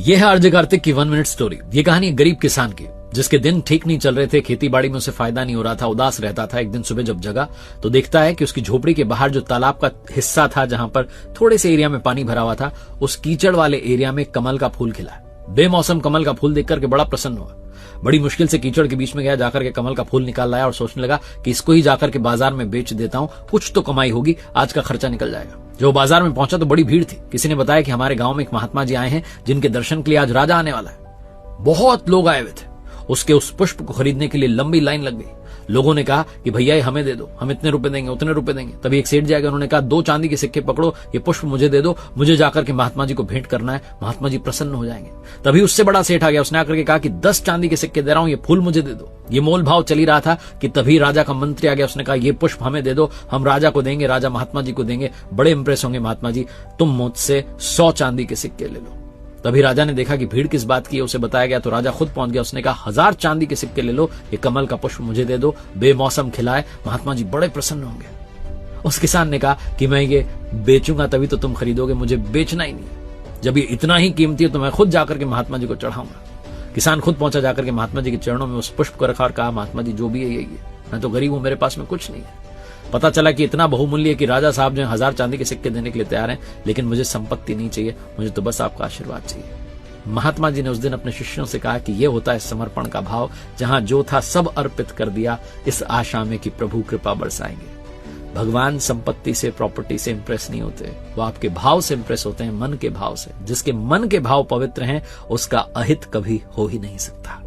यह है आरजे कार्तिक की 1 मिनट स्टोरी। ये कहानी एक गरीब किसान की, जिसके दिन ठीक नहीं चल रहे थे, खेती बाड़ी में उसे फायदा नहीं हो रहा था, उदास रहता था। एक दिन सुबह जब जगा तो देखता है कि उसकी झोपड़ी के बाहर जो तालाब का हिस्सा था, जहां पर थोड़े से एरिया में पानी भरा हुआ था, उस कीचड़ वाले एरिया में कमल का फूल खिला। बेमौसम कमल का फूल देख करके बड़ा प्रसन्न हुआ। बड़ी मुश्किल से कीचड़ के बीच में गया, जाकर के कमल का फूल निकाल लाया और सोचने लगा कि इसको ही जाकर के बाजार में बेच देता हूं, कुछ तो कमाई होगी, आज का खर्चा निकल जाएगा। जो बाजार में पहुंचा तो बड़ी भीड़ थी। किसी ने बताया कि हमारे गांव में एक महात्मा जी आए हैं, जिनके दर्शन के लिए आज राजा आने वाला है। बहुत लोग आए हुए थे। उसके उस पुष्प को खरीदने के लिए लंबी लाइन लग गई। लोगों ने कहा कि भैया ये हमें दे दो, हम इतने रुपए देंगे, उतने रुपए देंगे। तभी एक सेठ जाएगा, उन्होंने कहा 2 चांदी के सिक्के पकड़ो, ये पुष्प मुझे दे दो, मुझे जाकर के महात्मा जी को भेंट करना है, महात्मा जी प्रसन्न हो जाएंगे। तभी उससे बड़ा सेठ आ गया, उसने आकर के कहा कि 10 चांदी के सिक्के दे रहा हूं, ये फूल मुझे दे दो। ये मोल भाव चल ही रहा था कि तभी राजा का मंत्री आ गया, उसने कहा ये पुष्प हमें दे दो, हम राजा को देंगे, राजा महात्मा जी को देंगे, बड़े इंप्रेस होंगे महात्मा जी, तुम मुझसे 100 चांदी के सिक्के ले लो। तभी राजा ने देखा कि भीड़ किस बात की है, उसे बताया गया तो राजा खुद पहुंच गया। उसने कहा 1000 चांदी के सिक्के ले लो, ये कमल का पुष्प मुझे दे दो, बेमौसम खिलाए, महात्मा जी बड़े प्रसन्न होंगे। उस किसान ने कहा कि मैं ये बेचूंगा तभी तो तुम खरीदोगे, मुझे बेचना ही नहीं। जब ये इतना ही कीमती है तो मैं खुद जाकर के महात्मा जी को चढ़ाऊंगा। किसान खुद पहुंचा, जाकर के महात्मा जी के चरणों में उस पुष्प को रखा और कहा महात्मा जी जो भी है यही है, मैं तो गरीब हूं, मेरे पास में कुछ नहीं है। पता चला कि इतना बहुमूल्य है कि राजा साहब जो 1000 चांदी के सिक्के देने के लिए तैयार हैं, लेकिन मुझे संपत्ति नहीं चाहिए, मुझे तो बस आपका आशीर्वाद चाहिए। महात्मा जी ने उस दिन अपने शिष्यों से कहा कि यह होता है समर्पण का भाव, जहां जो था सब अर्पित कर दिया, इस आशा में कि प्रभु कृपा बरसाएंगे। भगवान संपत्ति से, प्रॉपर्टी से इंप्रेस नहीं होते, वो आपके भाव से इंप्रेस होते हैं, मन के भाव से। जिसके मन के भाव पवित्र हैं, उसका अहित कभी हो ही नहीं सकता।